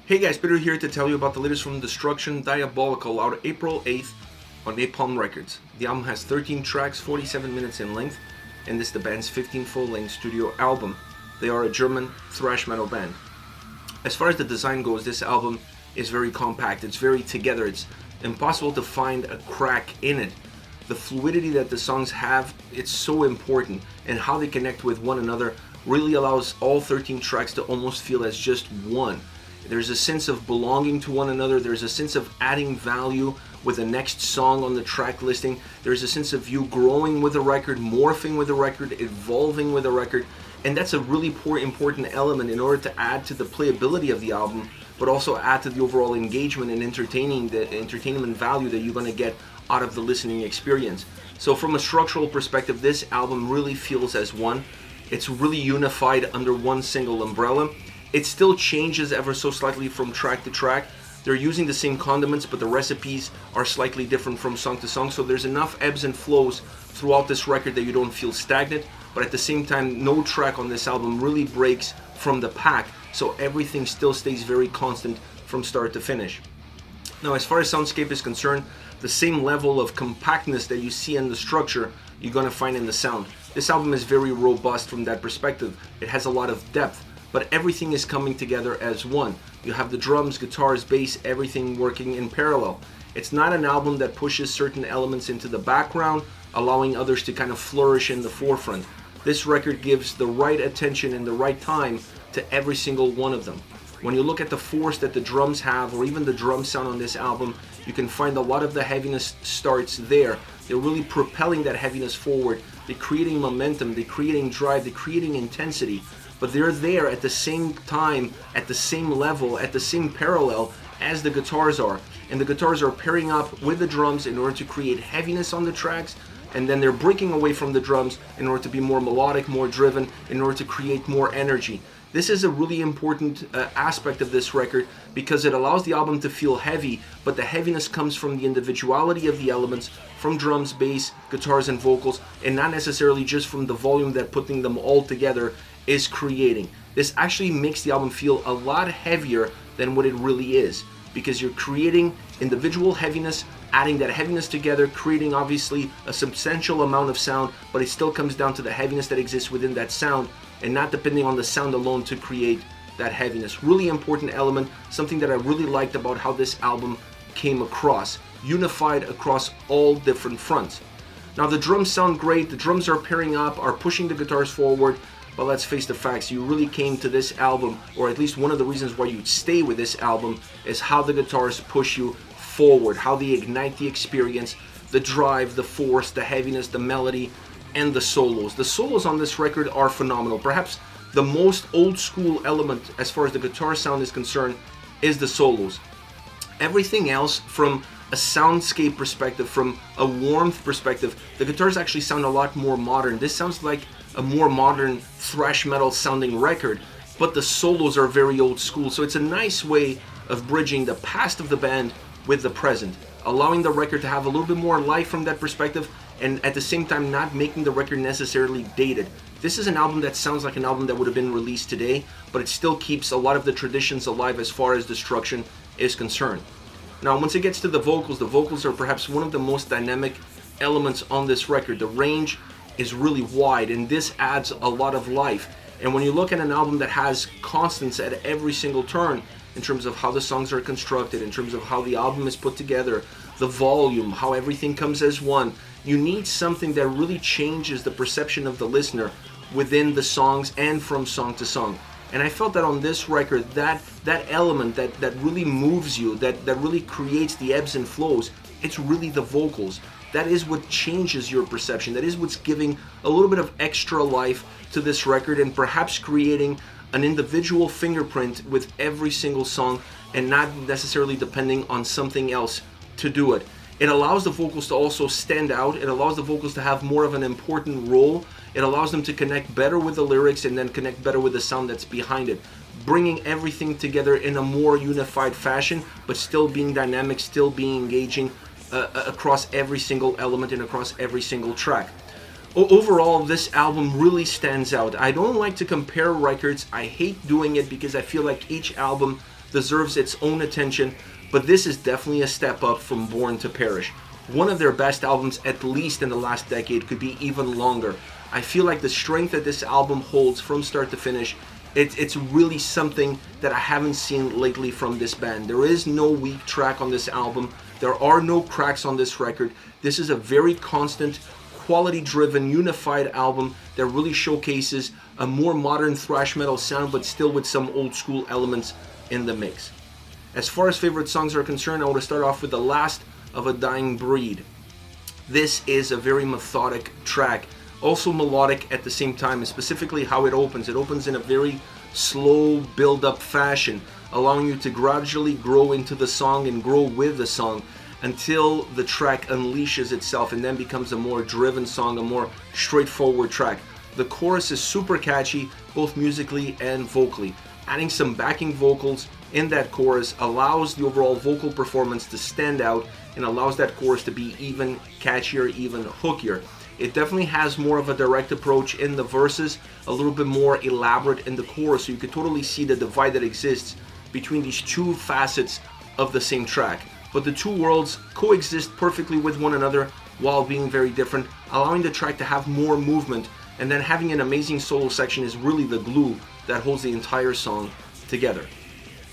Hey guys, Peter here to tell you about the latest from Destruction, Diabolical, out April 8th on Napalm Records. The album has 13 tracks, 47 minutes in length, and this is the band's 15th full-length studio album. They are a German thrash metal band. As far as the design goes, this album is very compact, it's very together, it's impossible to find a crack in it. The fluidity that the songs have, it's so important, and how they connect with one another really allows all 13 tracks to almost feel as just one. There's a sense of belonging to one another, there's a sense of adding value with the next song on the track listing, there's a sense of you growing with the record, morphing with the record, evolving with the record, and that's a really important element in order to add to the playability of the album, but also add to the overall engagement and entertainment value that you're going to get out of the listening experience. So from a structural perspective, this album really feels as one. It's really unified under one single umbrella. It still changes ever so slightly from track to track. They're using the same condiments, but the recipes are slightly different from song to song. So there's enough ebbs and flows throughout this record that you don't feel stagnant. But at the same time, no track on this album really breaks from the pack. So everything still stays very constant from start to finish. Now, as far as Soundscape is concerned, the same level of compactness that you see in the structure, you're going to find in the sound. This album is very robust from that perspective. It has a lot of depth, but everything is coming together as one. You have the drums, guitars, bass, everything working in parallel. It's not an album that pushes certain elements into the background, allowing others to kind of flourish in the forefront. This record gives the right attention and the right time to every single one of them. When you look at the force that the drums have, or even the drum sound on this album, you can find a lot of the heaviness starts there. They're really propelling that heaviness forward. They're creating momentum, they're creating drive, they're creating intensity. But they're there at the same time, at the same level, at the same parallel as the guitars are. And the guitars are pairing up with the drums in order to create heaviness on the tracks, and then they're breaking away from the drums in order to be more melodic, more driven, in order to create more energy. This is a really important aspect of this record because it allows the album to feel heavy, but the heaviness comes from the individuality of the elements, from drums, bass, guitars, and vocals, and not necessarily just from the volume that putting them all together is creating. This actually makes the album feel a lot heavier than what it really is, because you're creating individual heaviness, adding that heaviness together, creating obviously a substantial amount of sound, but it still comes down to the heaviness that exists within that sound and not depending on the sound alone to create that heaviness. Really important element, something that I really liked about how this album came across, unified across all different fronts. Now the drums sound great, the drums are pairing up, are pushing the guitars forward, but let's face the facts, you really came to this album, or at least one of the reasons why you'd stay with this album is how the guitars push you forward, how they ignite the experience, the drive, the force, the heaviness, the melody, and the solos. The solos on this record are phenomenal. Perhaps the most old school element as far as the guitar sound is concerned is the solos. Everything else, from a soundscape perspective, from a warmth perspective, the guitars actually sound a lot more modern. This sounds like a more modern thrash metal sounding record, but the solos are very old school. So it's a nice way of bridging the past of the band with the present, allowing the record to have a little bit more life from that perspective, and at the same time not making the record necessarily dated. This is an album that sounds like an album that would have been released today, but it still keeps a lot of the traditions alive as far as Destruction is concerned. Now, once it gets to the vocals are perhaps one of the most dynamic elements on this record. The range is really wide, and this adds a lot of life. And when you look at an album that has constants at every single turn, in terms of how the songs are constructed, in terms of how the album is put together, the volume, how everything comes as one, you need something that really changes the perception of the listener within the songs and from song to song. And I felt that on this record, that element that really moves you, that really creates the ebbs and flows, it's really the vocals. That is what changes your perception. That is what's giving a little bit of extra life to this record and perhaps creating an individual fingerprint with every single song and not necessarily depending on something else to do it. It allows the vocals to also stand out. It allows the vocals to have more of an important role. It allows them to connect better with the lyrics and then connect better with the sound that's behind it, bringing everything together in a more unified fashion, but still being dynamic, still being engaging across every single element and across every single track. Overall, this album really stands out. I don't like to compare records. I hate doing it because I feel like each album deserves its own attention, but this is definitely a step up from Born to Perish. One of their best albums, at least in the last decade, could be even longer. I feel like the strength that this album holds from start to finish, it's really something that I haven't seen lately from this band. There is no weak track on this album. There are no cracks on this record. This is a very constant, quality-driven, unified album that really showcases a more modern thrash metal sound, but still with some old school elements in the mix. As far as favorite songs are concerned, I want to start off with The Last of a Dying Breed. This is a very methodic track, also melodic at the same time, and specifically how it opens. It opens in a very slow build-up fashion, allowing you to gradually grow into the song and grow with the song until the track unleashes itself and then becomes a more driven song, a more straightforward track. The chorus is super catchy, both musically and vocally. Adding some backing vocals in that chorus allows the overall vocal performance to stand out and allows that chorus to be even catchier, even hookier. It definitely has more of a direct approach in the verses, a little bit more elaborate in the chorus, so you can totally see the divide that exists between these two facets of the same track. But the two worlds coexist perfectly with one another while being very different, allowing the track to have more movement, and then having an amazing solo section is really the glue that holds the entire song together.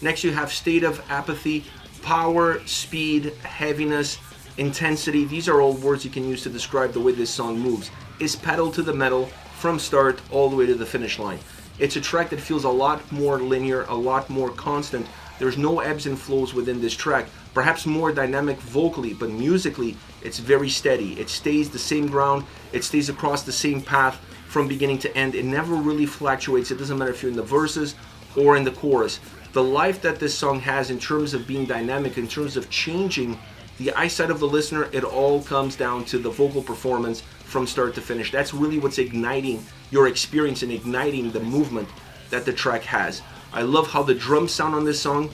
Next you have State of Apathy. Power, speed, heaviness, intensity, these are all words you can use to describe the way this song moves. It's pedal to the metal from start all the way to the finish line. It's a track that feels a lot more linear, a lot more constant. There's no ebbs and flows within this track, perhaps more dynamic vocally, but musically it's very steady. It stays the same ground, it stays across the same path from beginning to end. It never really fluctuates. It doesn't matter if you're in the verses or in the chorus. The life that this song has in terms of being dynamic, in terms of changing the eyesight of the listener, it all comes down to the vocal performance from start to finish. That's really what's igniting your experience and igniting the movement that the track has. I love how the drums sound on this song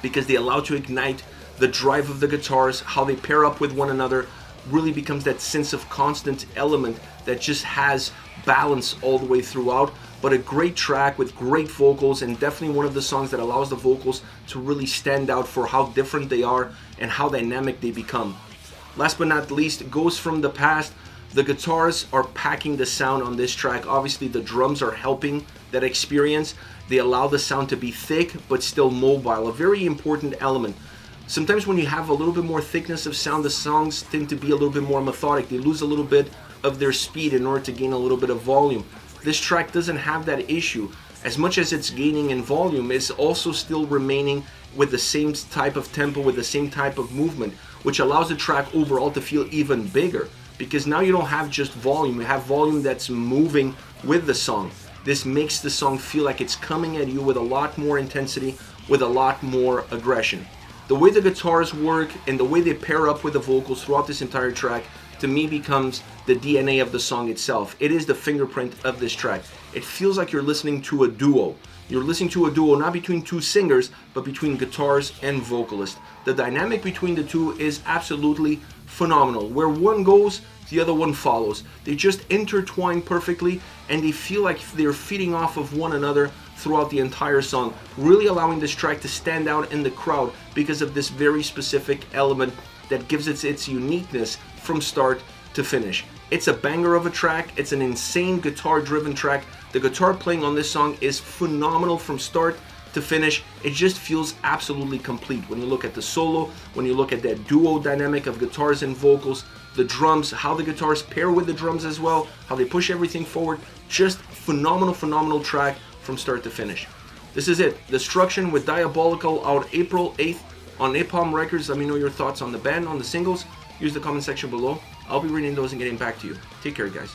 because they allow to ignite the drive of the guitars, how they pair up with one another, really becomes that sense of constant element that just has balance all the way throughout. But a great track with great vocals, and definitely one of the songs that allows the vocals to really stand out for how different they are and how dynamic they become. Last but not least, Ghosts from the Past. The guitars are packing the sound on this track. Obviously the drums are helping that experience. They allow the sound to be thick but still mobile, a very important element. Sometimes when you have a little bit more thickness of sound, the songs tend to be a little bit more methodic. They lose a little bit of their speed in order to gain a little bit of volume. This track doesn't have that issue. As much as it's gaining in volume, it's also still remaining with the same type of tempo, with the same type of movement, which allows the track overall to feel even bigger. Because now you don't have just volume, you have volume that's moving with the song. This makes the song feel like it's coming at you with a lot more intensity, with a lot more aggression. The way the guitars work and the way they pair up with the vocals throughout this entire track, to me, becomes the DNA of the song itself. It is the fingerprint of this track. It feels like you're listening to a duo. You're listening to a duo not between two singers, but between guitars and vocalist. The dynamic between the two is absolutely phenomenal. Where one goes, the other one follows. They just intertwine perfectly, and they feel like they're feeding off of one another throughout the entire song, really allowing this track to stand out in the crowd because of this very specific element that gives it its uniqueness from start to finish. It's a banger of a track. It's an insane guitar-driven track. The guitar playing on this song is phenomenal from start to finish. It just feels absolutely complete. When you look at the solo, when you look at that duo dynamic of guitars and vocals, the drums, how the guitars pair with the drums as well, how they push everything forward, just phenomenal track from start to finish. This is it. Destruction with Diabolical, out April 8th on Napalm Records. Let me know your thoughts on the band, on the singles. Use the comment section below. I'll be reading those and getting back to you. Take care, guys.